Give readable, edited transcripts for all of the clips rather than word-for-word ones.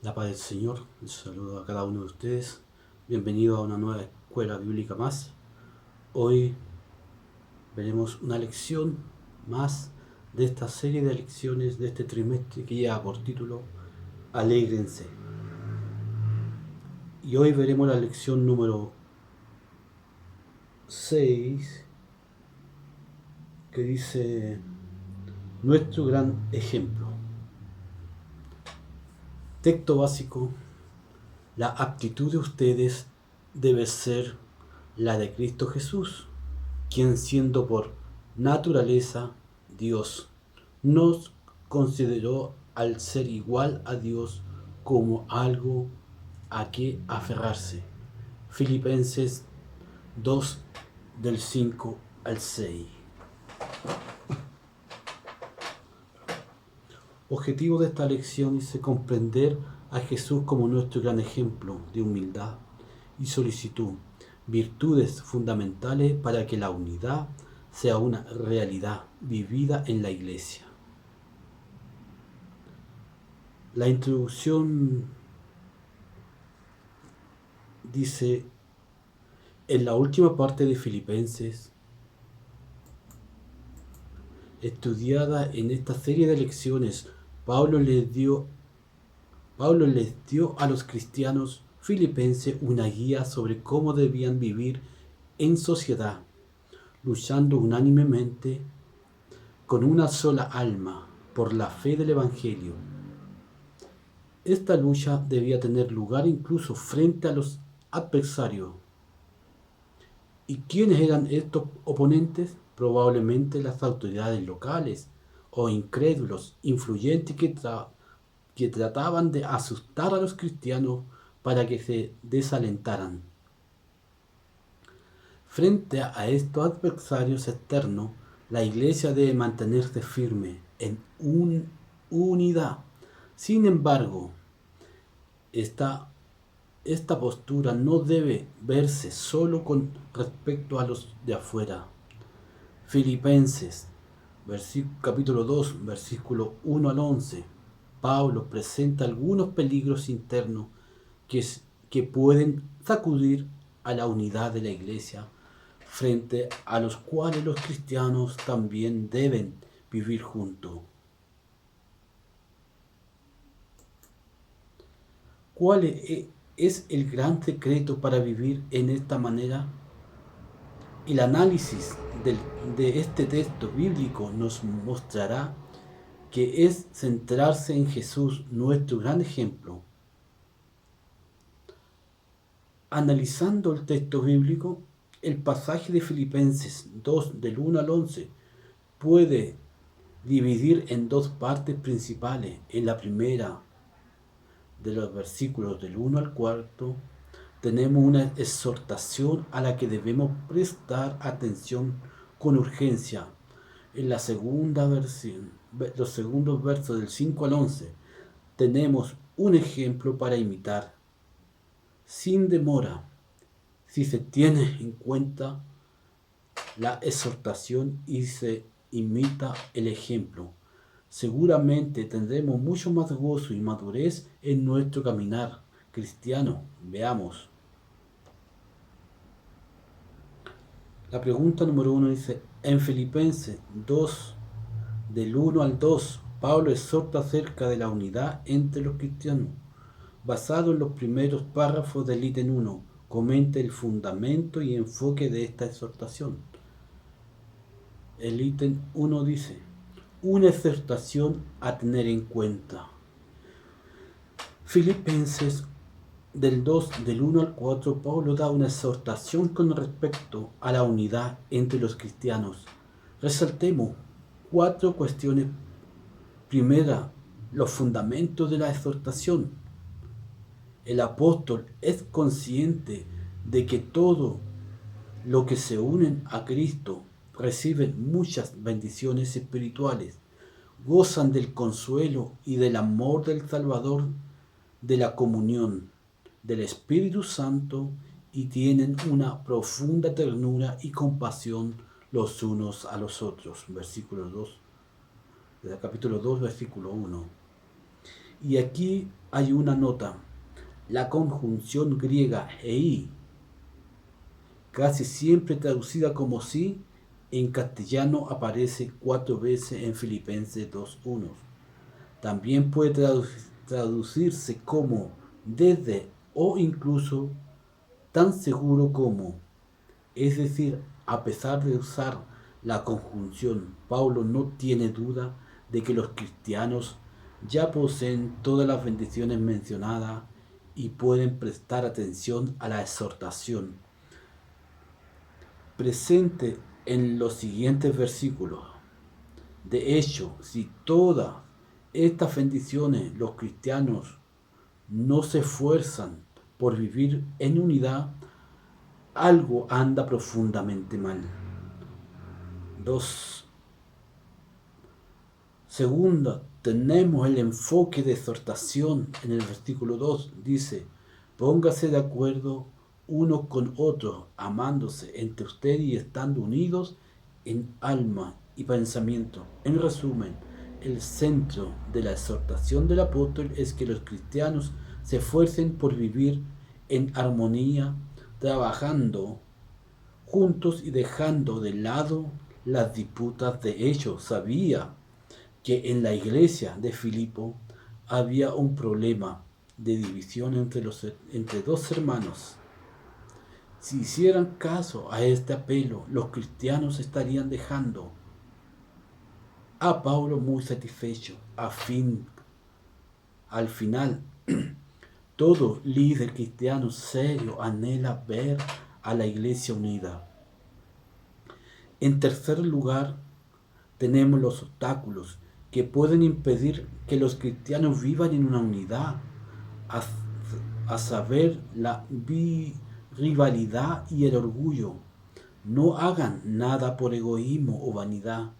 La paz del Señor, un saludo a cada uno de ustedes. Bienvenido a una nueva escuela bíblica más. Hoy veremos una lección más de esta serie de lecciones de este trimestre que lleva por título Alégrense. Y hoy veremos la lección número 6 que dice nuestro gran ejemplo. Texto básico: la actitud de ustedes debe ser la de Cristo Jesús, quien siendo por naturaleza Dios, nos consideró al ser igual a Dios como algo a que aferrarse. Filipenses 2 del 5 al 6. Objetivo de esta lección es comprender a Jesús como nuestro gran ejemplo de humildad y solicitud, virtudes fundamentales para que la unidad sea una realidad vivida en la Iglesia. La introducción dice: en la última parte de Filipenses, estudiada en esta serie de lecciones, Pablo les dio a los cristianos filipenses una guía sobre cómo debían vivir en sociedad, luchando unánimemente con una sola alma por la fe del Evangelio. Esta lucha debía tener lugar incluso frente a los adversarios. ¿Y quiénes eran estos oponentes? Probablemente las autoridades locales o incrédulos influyentes que trataban de asustar a los cristianos para que se desalentaran. Frente a estos adversarios externos, la Iglesia debe mantenerse firme en unidad. Sin embargo, esta postura no debe verse solo con respecto a los de afuera. Filipenses, capítulo 2, versículo 1 al 11. Pablo presenta algunos peligros internos que pueden sacudir a la unidad de la Iglesia, frente a los cuales los cristianos también deben vivir juntos. ¿Cuál es el gran secreto para vivir en esta manera? El análisis de este texto bíblico nos mostrará que es centrarse en Jesús, nuestro gran ejemplo. Analizando el texto bíblico, el pasaje de Filipenses 2 del 1 al 11 puede dividir en dos partes principales. En la primera, de los versículos del 1 al 4, tenemos una exhortación a la que debemos prestar atención con urgencia. En la segunda versión, los segundos versos del 5 al 11, tenemos un ejemplo para imitar sin demora, si se tiene en cuenta la exhortación y se imita el ejemplo. Seguramente tendremos mucho más gozo y madurez en nuestro caminar cristiano. Veamos. La pregunta número 1 dice: en Filipenses 2, del 1 al 2, Pablo exhorta acerca de la unidad entre los cristianos. Basado en los primeros párrafos del ítem 1, comenta el fundamento y enfoque de esta exhortación. El ítem 1 dice: una exhortación a tener en cuenta. Filipenses del 2, del 1 al 4, Pablo da una exhortación con respecto a la unidad entre los cristianos. Resaltemos 4 cuestiones. Primera, los fundamentos de la exhortación. El apóstol es consciente de que todo lo que se unen a Cristo reciben muchas bendiciones espirituales, gozan del consuelo y del amor del Salvador, de la comunión del Espíritu Santo, y tienen una profunda ternura y compasión los unos a los otros. Versículo 2, del capítulo 2, versículo 1. Y aquí hay una nota. La conjunción griega ei, casi siempre traducida como sí, en castellano aparece 4 veces en Filipenses 2:1. También puede traducirse como desde o incluso tan seguro como. Es decir, a pesar de usar la conjunción, Pablo no tiene duda de que los cristianos ya poseen todas las bendiciones mencionadas y pueden prestar atención a la exhortación presente en los siguientes versículos. De hecho, si todas estas bendiciones los cristianos no se esfuerzan por vivir en unidad, algo anda profundamente mal. 2. Segunda, tenemos el enfoque de exhortación en el versículo 2. Dice, póngase de acuerdo unos con otros, amándose entre ustedes y estando unidos en alma y pensamiento. En resumen, el centro de la exhortación del apóstol es que los cristianos se esfuercen por vivir en armonía, trabajando juntos y dejando de lado las disputas. De hecho, sabía que en la iglesia de Filipo había un problema de división entre dos hermanos. Si hicieran caso a este apelo, los cristianos estarían dejando a Pablo muy satisfecho. Al final, todo líder cristiano serio anhela ver a la iglesia unida. En tercer lugar, tenemos los obstáculos que pueden impedir que los cristianos vivan en una unidad, a saber, la rivalidad y el orgullo. No hagan nada por egoísmo o vanidad.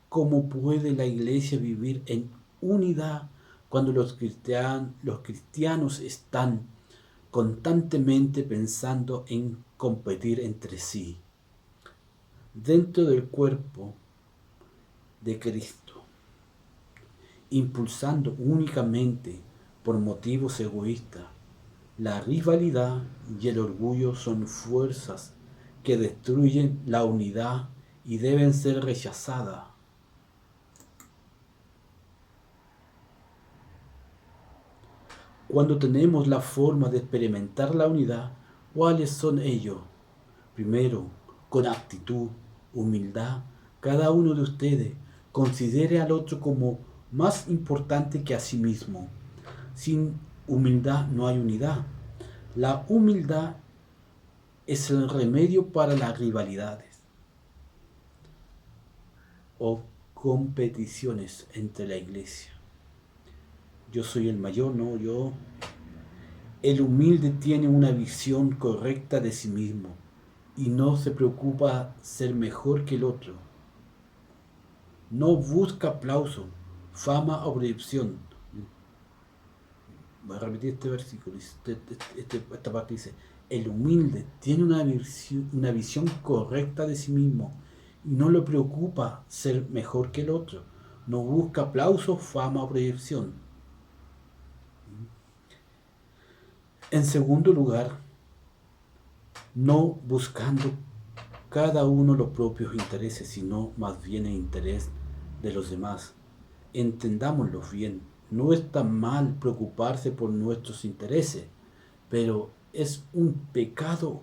¿Cómo puede la iglesia vivir en unidad cuando los cristianos están constantemente pensando en competir entre sí? Dentro del cuerpo de Cristo, impulsando únicamente por motivos egoístas, la rivalidad y el orgullo son fuerzas que destruyen la unidad y deben ser rechazadas. Cuando tenemos la forma de experimentar la unidad, ¿cuáles son ellos? Primero, con actitud, humildad, cada uno de ustedes considere al otro como más importante que a sí mismo. Sin humildad no hay unidad. La humildad es el remedio para las rivalidades o competiciones entre la iglesia. Yo soy el mayor, no, yo. El humilde tiene una visión correcta de sí mismo y no se preocupa ser mejor que el otro. No busca aplauso, fama o proyección. Voy a repetir este versículo. Esta parte dice, el humilde tiene una visión correcta de sí mismo y no le preocupa ser mejor que el otro. No busca aplauso, fama o proyección. En segundo lugar, no buscando cada uno los propios intereses, sino más bien el interés de los demás. Entendámoslo bien, no está mal preocuparse por nuestros intereses, pero es un pecado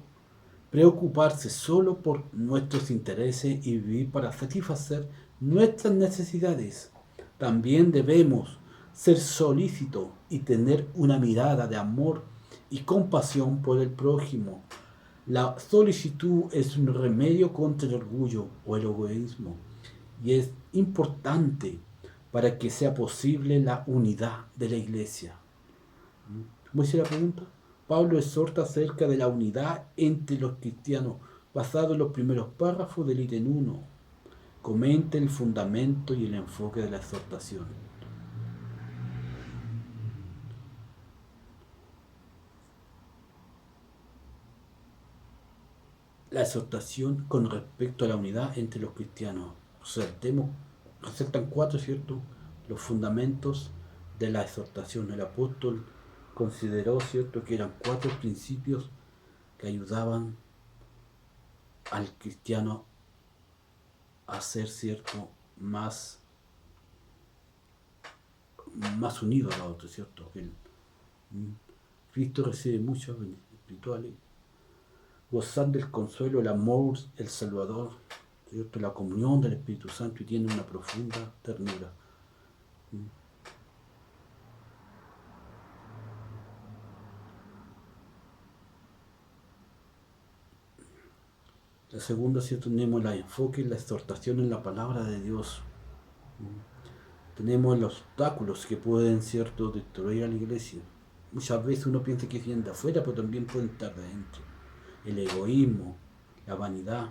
preocuparse solo por nuestros intereses y vivir para satisfacer nuestras necesidades. También debemos ser solícitos y tener una mirada de amor y compasión por el prójimo. La solicitud es un remedio contra el orgullo o el egoísmo y es importante para que sea posible la unidad de la iglesia. ¿Cómo dice la pregunta? Pablo exhorta acerca de la unidad entre los cristianos, basado en los primeros párrafos del ítem 1. Comenta el fundamento y el enfoque de la exhortación. La exhortación con respecto a la unidad entre los cristianos. Resaltan 4, ¿cierto? Los fundamentos de la exhortación. El apóstol consideró, ¿cierto?, que eran 4 principios que ayudaban al cristiano a ser, ¿cierto?, más unido a la otra, ¿cierto? Que Cristo recibe muchos beneficios espirituales, gozar del consuelo, el amor, el Salvador, ¿cierto?, la comunión del Espíritu Santo, y tiene una profunda ternura. La segunda, ¿cierto?, tenemos el enfoque y la exhortación en la palabra de Dios. Tenemos los obstáculos que pueden, ¿cierto?, destruir a la iglesia. Muchas veces uno piensa que vienen de afuera, pero también pueden estar de adentro. El egoísmo, la vanidad,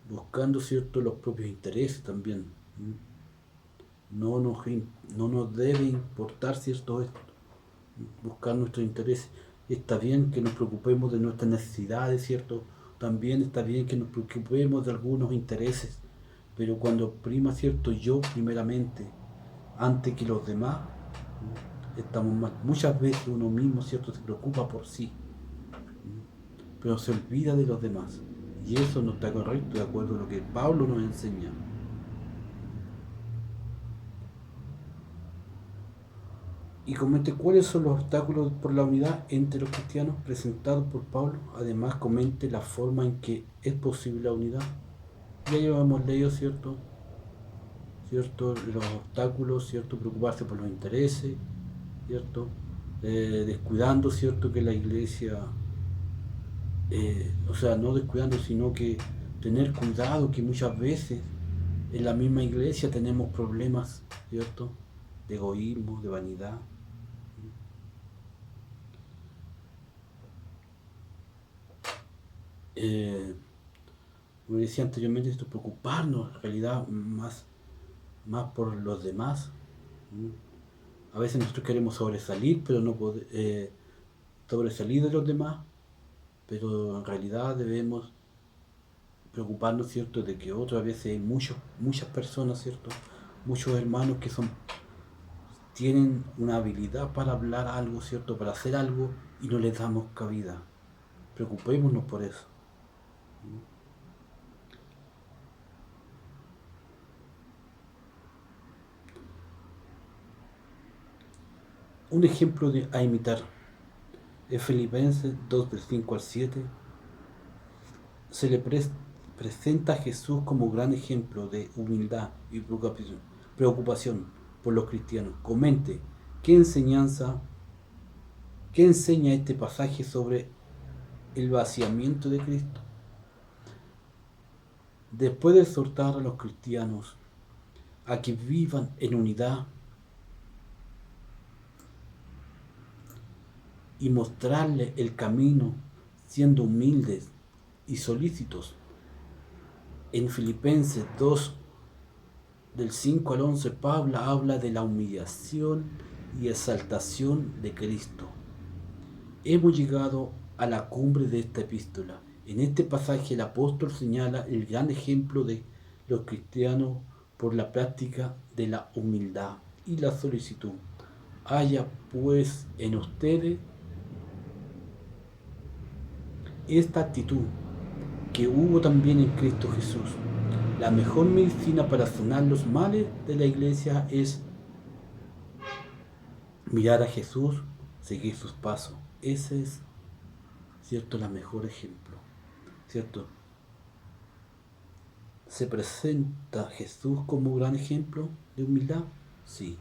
buscando, ¿cierto?, los propios intereses también. No nos debe importar, ¿cierto?, esto, buscar nuestros intereses. Está bien que nos preocupemos de nuestras necesidades, ¿cierto? También está bien que nos preocupemos de algunos intereses, pero cuando prima, ¿cierto?, yo primeramente, antes que los demás, estamos mal. Muchas veces uno mismo, ¿cierto?, se preocupa por sí, pero se olvida de los demás. Y eso no está correcto, de acuerdo a lo que Pablo nos enseña. Y comente cuáles son los obstáculos por la unidad entre los cristianos presentados por Pablo. Además, comente la forma en que es posible la unidad. Ya llevamos leído, ¿cierto? Los obstáculos, ¿cierto? Preocuparse por los intereses, ¿cierto? Descuidando, ¿cierto?, que la iglesia, no descuidando, sino que tener cuidado, que muchas veces en la misma iglesia tenemos problemas, ¿cierto?, de egoísmo, de vanidad. Como decía anteriormente, esto, preocuparnos en realidad más por los demás. A veces nosotros queremos sobresalir, pero no sobresalir de los demás, pero en realidad debemos preocuparnos, ¿cierto?, de que otras veces hay muchas personas, ¿cierto?, muchos hermanos que tienen una habilidad para hablar algo, ¿cierto?, para hacer algo, y no les damos cabida. Preocupémonos por eso. Un ejemplo a imitar es Filipenses 2, del 5 al 7. Se le presenta a Jesús como gran ejemplo de humildad y preocupación por los cristianos. Comente, ¿qué enseña este pasaje sobre el vaciamiento de Cristo? Después de exhortar a los cristianos a que vivan en unidad y mostrarles el camino siendo humildes y solícitos, en Filipenses 2, del 5 al 11, Pablo habla de la humillación y exaltación de Cristo. Hemos llegado a la cumbre de esta epístola. En este pasaje el apóstol señala el gran ejemplo de los cristianos por la práctica de la humildad y la solicitud. Haya pues en ustedes esta actitud que hubo también en Cristo Jesús. La mejor medicina para sanar los males de la iglesia es mirar a Jesús, seguir sus pasos. Ese es, ¿cierto?, el mejor ejemplo, ¿cierto? ¿Se presenta Jesús como gran ejemplo de humildad? Sí.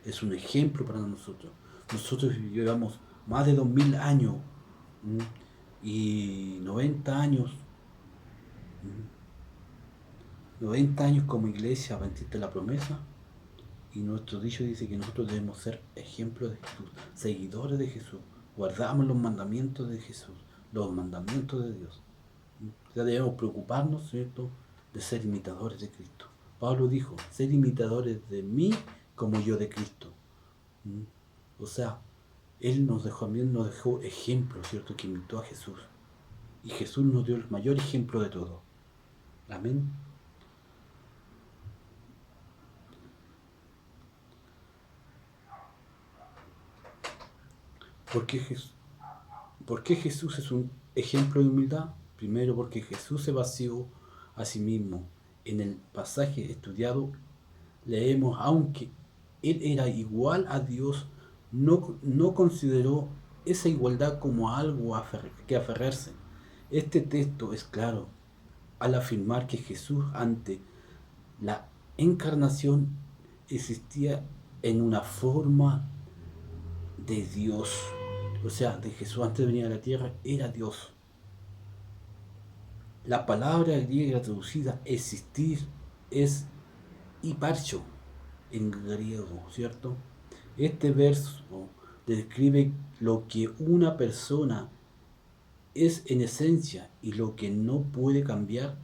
Es un ejemplo para nosotros. Nosotros llevamos más de 2000 años y 90 años 90 años como iglesia adventista de la promesa, y nuestro dicho dice que nosotros debemos ser ejemplos de Jesús, seguidores de Jesús, guardamos los mandamientos de Jesús, los mandamientos de Dios. Ya debemos preocuparnos, ¿cierto?, de ser imitadores de Cristo. Pablo dijo, ser imitadores de mí como yo de Cristo. O sea, él nos dejó ejemplo, ¿cierto?, que imitó a Jesús. Y Jesús nos dio el mayor ejemplo de todo. Amén. ¿Por qué Jesús es un ejemplo de humildad? Primero, porque Jesús se vació a sí mismo. En el pasaje estudiado leemos, aunque él era igual a Dios, no consideró esa igualdad como algo que aferrarse. Este texto es claro al afirmar que Jesús ante la encarnación existía en una forma de Dios. O sea, de Jesús antes de venir a la tierra era Dios. La palabra griega traducida existir es hiparcho en griego, ¿cierto? Este verso describe lo que una persona es en esencia y lo que no puede cambiar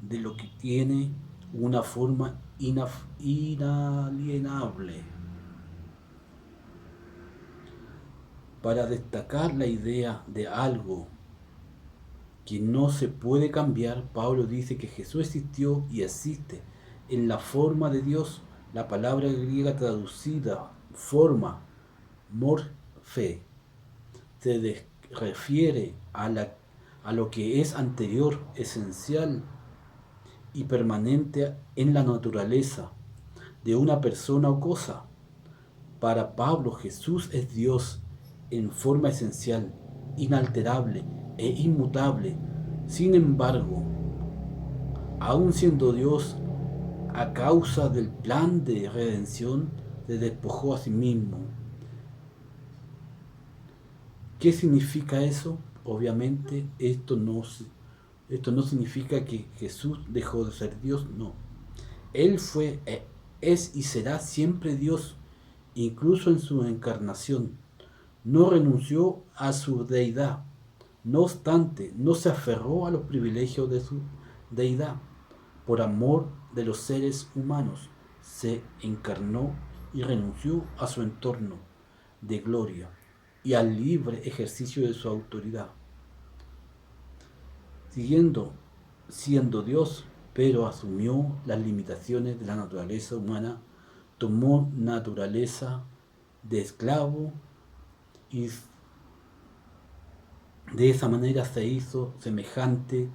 de lo que tiene una forma inalienable. Para destacar la idea de algo que no se puede cambiar, Pablo dice que Jesús existió y existe en la forma de Dios. La palabra griega traducida forma, morfe, se refiere a lo que es anterior, esencial y permanente en la naturaleza de una persona o cosa. Para Pablo, Jesús es Dios en forma esencial, inalterable e inmutable. Sin embargo, aun siendo Dios, a causa del plan de redención, se despojó a sí mismo. ¿Qué significa eso? Obviamente esto no significa que Jesús dejó de ser Dios, no. Él fue, es y será siempre Dios, incluso en su encarnación. No renunció a su deidad. No obstante, no se aferró a los privilegios de su deidad. Por amor de los seres humanos, se encarnó y renunció a su entorno de gloria y al libre ejercicio de su autoridad. Siendo Dios, pero asumió las limitaciones de la naturaleza humana, tomó naturaleza de esclavo y de esa manera se hizo semejante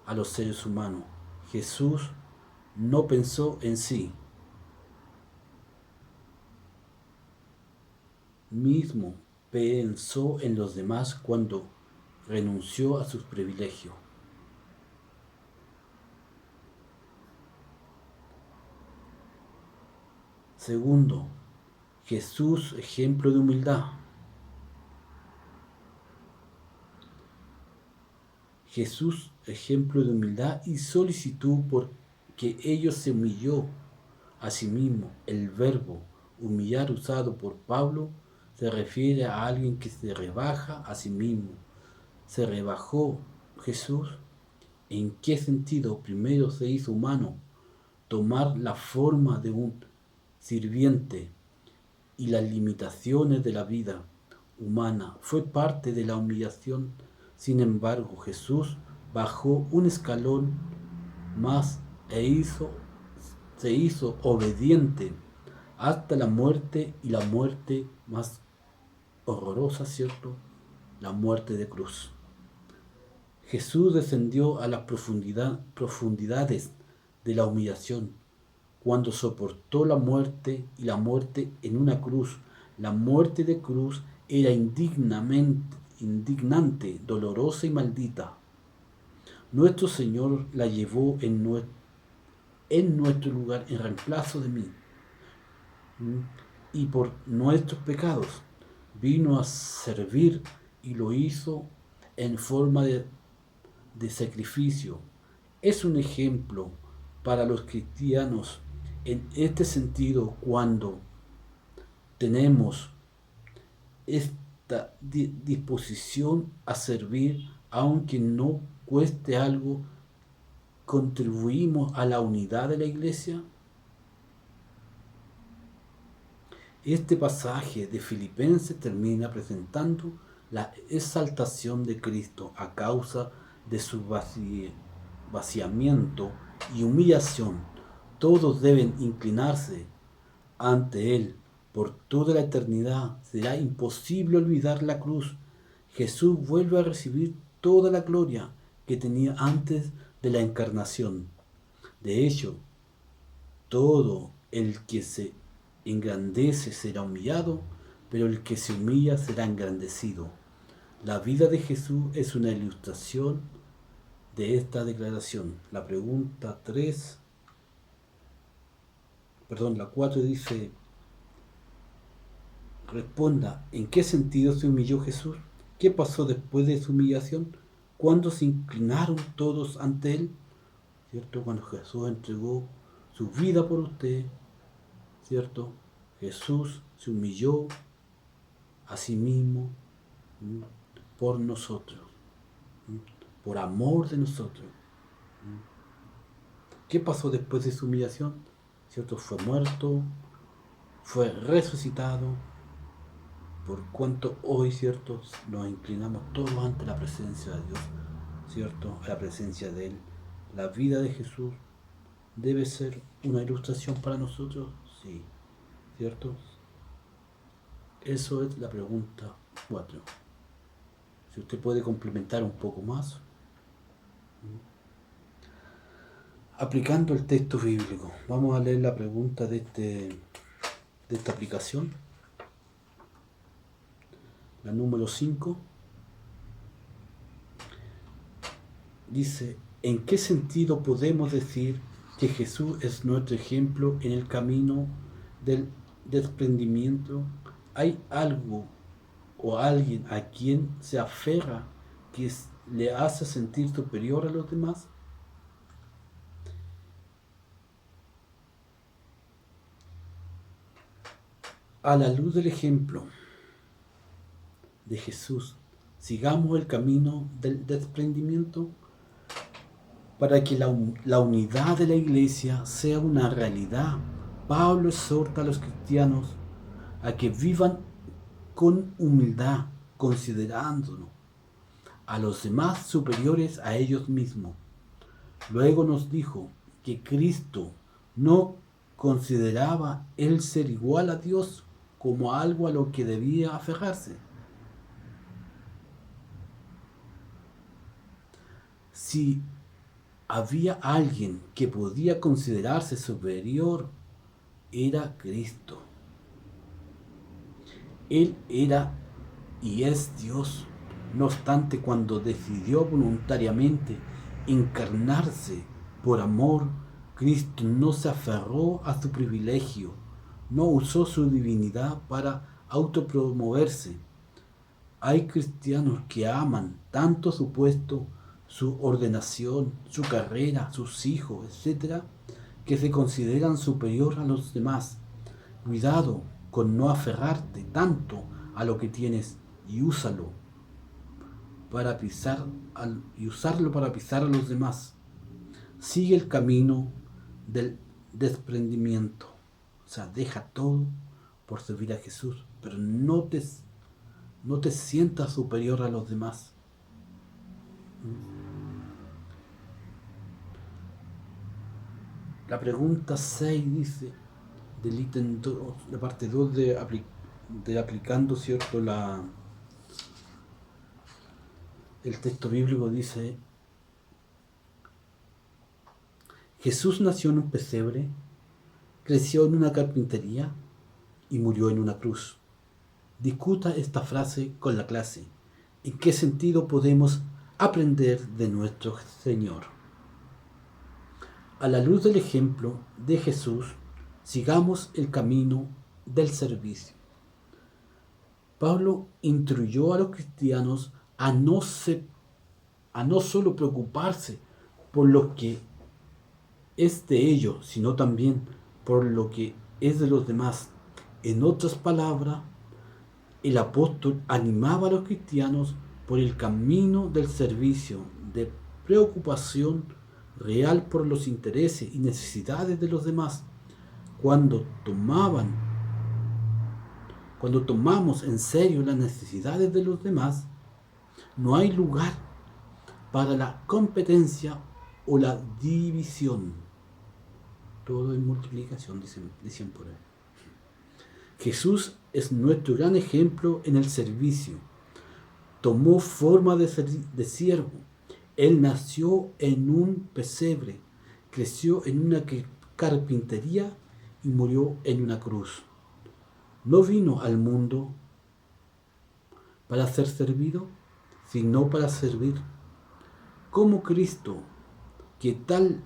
a los seres humanos. Jesús no pensó en sí mismo, pensó en los demás cuando renunció a sus privilegios. Segundo, Jesús, ejemplo de humildad. Jesús, ejemplo de humildad y solicitud porque ellos se humilló a sí mismo. El verbo humillar usado por Pablo se refiere a alguien que se rebaja a sí mismo. Se rebajó Jesús. ¿En qué sentido? Primero se hizo humano, tomar la forma de un sirviente y las limitaciones de la vida humana fue parte de la humillación. Sin embargo, Jesús bajó un escalón más se hizo obediente hasta la muerte, y la muerte más horrorosa, ¿cierto? La muerte de cruz. Jesús descendió a las profundidades de la humillación cuando soportó la muerte, y la muerte en una cruz. La muerte de cruz era indignante, dolorosa y maldita. Nuestro Señor la llevó en nuestro lugar, en reemplazo de mí. Y por nuestros pecados vino a servir, y lo hizo en forma de sacrificio. Es un ejemplo para los cristianos en este sentido cuando tenemos esta disposición a servir, aunque no cueste algo, contribuimos a la unidad de la iglesia. Este pasaje de Filipenses termina presentando la exaltación de Cristo a causa de su vaciamiento y humillación. Todos deben inclinarse ante Él por toda la eternidad. Será imposible olvidar la cruz. Jesús vuelve a recibir toda la gloria que tenía antes de la encarnación. De hecho, todo el que se engrandece será humillado, pero el que se humilla será engrandecido. La vida de Jesús es una ilustración de esta declaración. La pregunta 3, la 4 dice, responda, ¿en qué sentido se humilló Jesús? ¿Qué pasó después de su humillación? ¿Cuándo se inclinaron todos ante él? ¿Cierto? Cuando Jesús entregó su vida por usted, ¿cierto? Jesús se humilló a sí mismo por nosotros, por amor de nosotros. ¿Qué pasó después de su humillación? ¿Cierto? Fue muerto, fue resucitado, por cuanto hoy, ¿cierto? Nos inclinamos todos ante la presencia de Dios, ¿cierto? A la presencia de Él. La vida de Jesús debe ser una ilustración para nosotros, sí, ¿cierto? Eso es la pregunta 4. Si usted puede complementar un poco más. Aplicando el texto bíblico. Vamos a leer la pregunta de esta aplicación. La número 5. Dice, ¿en qué sentido podemos decir que Jesús es nuestro ejemplo en el camino del desprendimiento? ¿Hay algo o alguien a quien se aferra que le hace sentir superior a los demás? A la luz del ejemplo de Jesús, sigamos el camino del desprendimiento para que la unidad de la iglesia sea una realidad. Pablo exhorta a los cristianos a que vivan con humildad, considerándonos a los demás superiores a ellos mismos. Luego nos dijo que Cristo no consideraba el ser igual a Dios como algo a lo que debía aferrarse. Si había alguien que podía considerarse superior, era Cristo. Él era y es Dios. No obstante, cuando decidió voluntariamente encarnarse por amor, Cristo no se aferró a su privilegio, no usó su divinidad para autopromoverse. Hay cristianos que aman tanto su puesto, su ordenación, su carrera, sus hijos, etc., que se consideran superior a los demás. Cuidado con no aferrarte tanto a lo que tienes y usarlo para pisar a los demás. Sigue el camino del desprendimiento. O sea, deja todo por servir a Jesús, pero no te sientas superior a los demás. La pregunta 6 dice, del ítem 2, la parte 2 de aplicando, ¿cierto? El texto bíblico dice, Jesús nació en un pesebre, creció en una carpintería y murió en una cruz. Discuta esta frase con la clase. ¿En qué sentido podemos aprender de nuestro Señor? A la luz del ejemplo de Jesús, sigamos el camino del servicio. Pablo instruyó a los cristianos a no solo preocuparse por lo que es de ellos, sino también por lo que es de los demás. En otras palabras, el apóstol animaba a los cristianos por el camino del servicio, de preocupación real por los intereses y necesidades de los demás. Cuando tomamos en serio las necesidades de los demás, no hay lugar para la competencia o la división. Todo en multiplicación, dicen por ahí. Jesús es nuestro gran ejemplo en el servicio. Tomó forma de siervo. Él nació en un pesebre, creció en una carpintería y murió en una cruz. No vino al mundo para ser servido, sino para servir. Como Cristo, que tal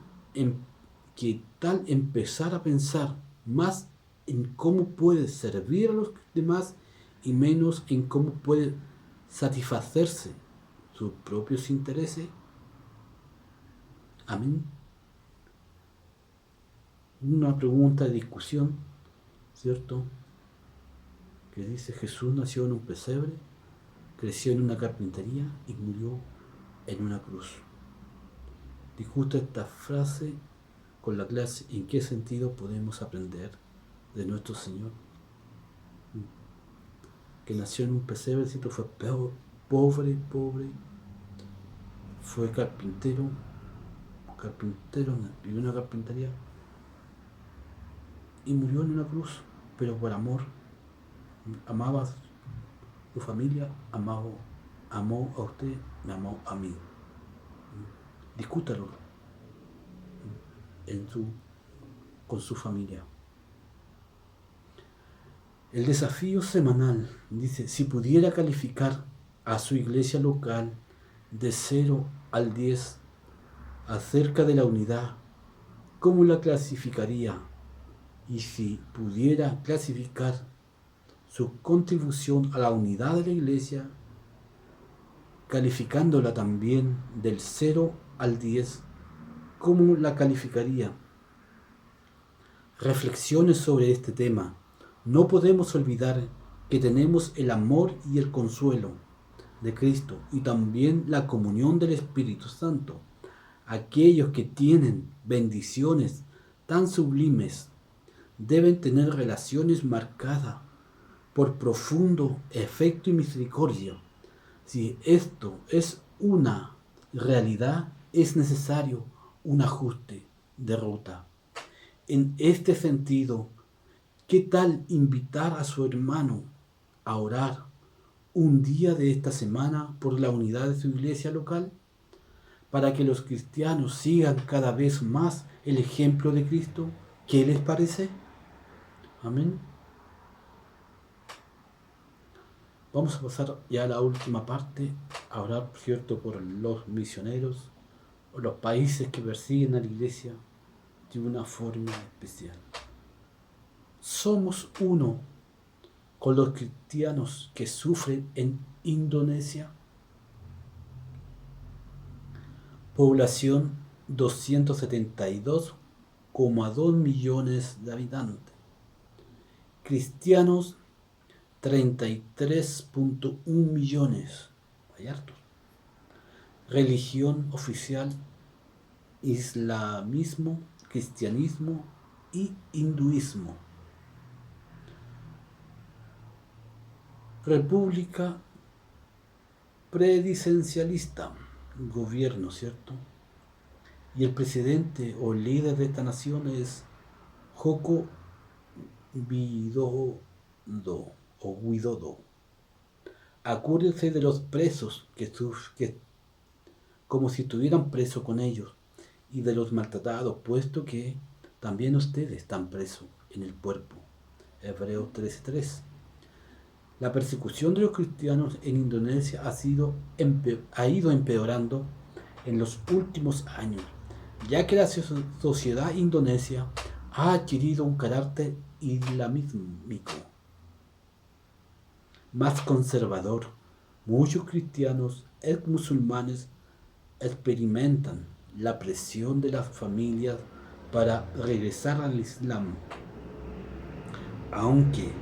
empezar a pensar más en cómo puede servir a los demás y menos en cómo puede satisfacerse sus propios intereses. Amén. Una pregunta de discusión, ¿cierto? Que dice: Jesús nació en un pesebre, creció en una carpintería y murió en una cruz. Discuta esta frase con la clase en qué sentido podemos aprender de nuestro Señor, que nació en un pesebre, ¿cierto? Fue pobre, fue carpintero, vivió en una carpintería y murió en una cruz, pero por amor. Amaba a su familia, amó a usted, me amó a mí. Discútalo con su familia. El desafío semanal dice: si pudiera calificar a su iglesia local de 0 al 10 acerca de la unidad, ¿cómo la clasificaría? Y si pudiera clasificar su contribución a la unidad de la iglesia, calificándola también del 0 al 10, ¿cómo la calificaría? Reflexiones sobre este tema. No podemos olvidar que tenemos el amor y el consuelo de Cristo y también la comunión del Espíritu Santo. Aquellos que tienen bendiciones tan sublimes deben tener relaciones marcadas por profundo afecto y misericordia. Si esto es una realidad, es necesario un ajuste de ruta. En este sentido, ¿qué tal invitar a su hermano a orar un día de esta semana por la unidad de su iglesia local, para que los cristianos sigan cada vez más el ejemplo de Cristo? ¿Qué les parece? Amén. Vamos a pasar ya a la última parte, a orar, cierto, por los misioneros o los países que persiguen a la iglesia de una forma especial. Somos uno con los cristianos que sufren en Indonesia. Población 272,2 millones de habitantes. Cristianos 33,1 millones. Hay hartos. Religión oficial: islamismo, cristianismo y hinduismo. República presidencialista, gobierno, ¿cierto? Y el presidente o líder de esta nación es Joko Widodo o Widodo. Acuérdense de los presos que como si estuvieran presos con ellos, y de los maltratados, puesto que también ustedes están presos en el cuerpo. Hebreos 13:3. La persecución de los cristianos en Indonesia ha ido empeorando en los últimos años, ya que la sociedad indonesia ha adquirido un carácter islámico más conservador. Muchos cristianos musulmanes experimentan la presión de las familias para regresar al Islam, aunque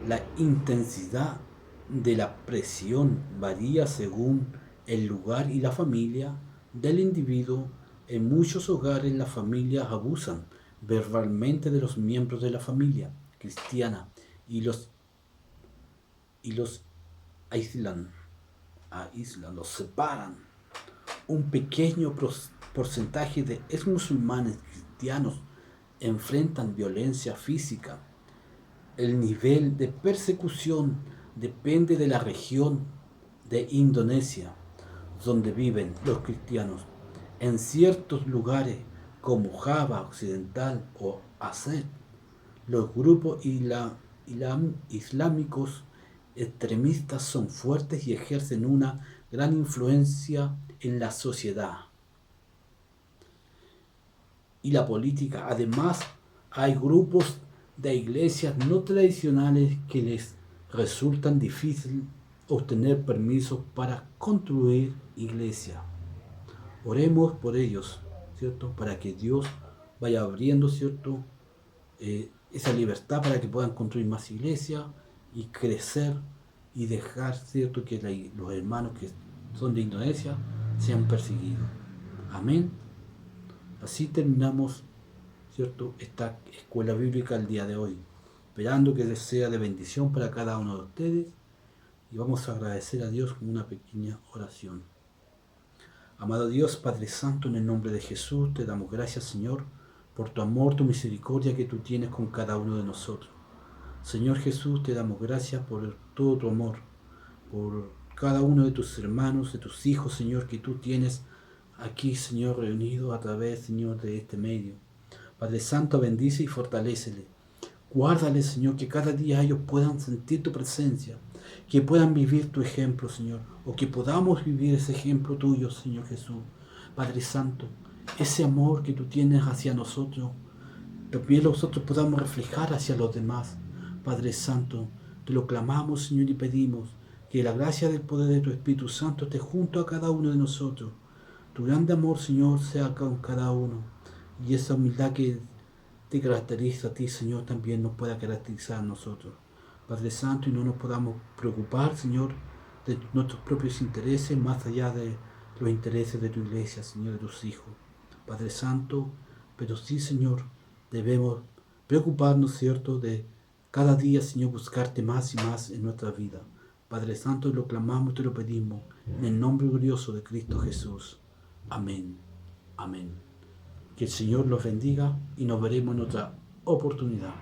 la intensidad de la presión varía según el lugar y la familia del individuo. En muchos hogares las familias abusan verbalmente de los miembros de la familia cristiana y los aíslan, los separan. Un pequeño porcentaje de musulmanes cristianos enfrentan violencia física El nivel de persecución depende de la región de Indonesia donde viven los cristianos. En ciertos lugares como Java Occidental o Aceh, los grupos islámicos extremistas son fuertes y ejercen una gran influencia en la sociedad y la política. Además, hay grupos de iglesias no tradicionales que les resultan difícil obtener permisos para construir iglesias. Oremos por ellos, ¿cierto? Para que Dios vaya abriendo, ¿cierto? Esa libertad para que puedan construir más iglesias y crecer y dejar, ¿cierto? Que los hermanos que son de Indonesia sean perseguidos. Amén. Así terminamos, ¿cierto?, esta escuela bíblica el día de hoy, esperando que sea de bendición para cada uno de ustedes, y vamos a agradecer a Dios con una pequeña oración. Amado Dios, Padre Santo, en el nombre de Jesús, te damos gracias, Señor, por tu amor, tu misericordia que tú tienes con cada uno de nosotros. Señor Jesús, te damos gracias por todo tu amor, por cada uno de tus hermanos, de tus hijos, Señor, que tú tienes aquí, Señor, reunidos a través, Señor, de este medio. Padre Santo, bendice y fortalécele. Guárdale, Señor, que cada día ellos puedan sentir tu presencia, que puedan vivir tu ejemplo, Señor, o que podamos vivir ese ejemplo tuyo, Señor Jesús. Padre Santo, ese amor que tú tienes hacia nosotros, también nosotros podamos reflejar hacia los demás. Padre Santo, te lo clamamos, Señor, y pedimos que la gracia del poder de tu Espíritu Santo esté junto a cada uno de nosotros. Tu grande amor, Señor, sea con cada uno. Y esa humildad que te caracteriza a ti, Señor, también nos pueda caracterizar a nosotros. Padre Santo, y no nos podamos preocupar, Señor, de nuestros propios intereses, más allá de los intereses de tu iglesia, Señor, de tus hijos. Padre Santo, pero sí, Señor, debemos preocuparnos, ¿cierto?, de cada día, Señor, buscarte más y más en nuestra vida. Padre Santo, lo clamamos y te lo pedimos en el nombre glorioso de Cristo Jesús. Amén. Amén. Que el Señor los bendiga y nos veremos en otra oportunidad.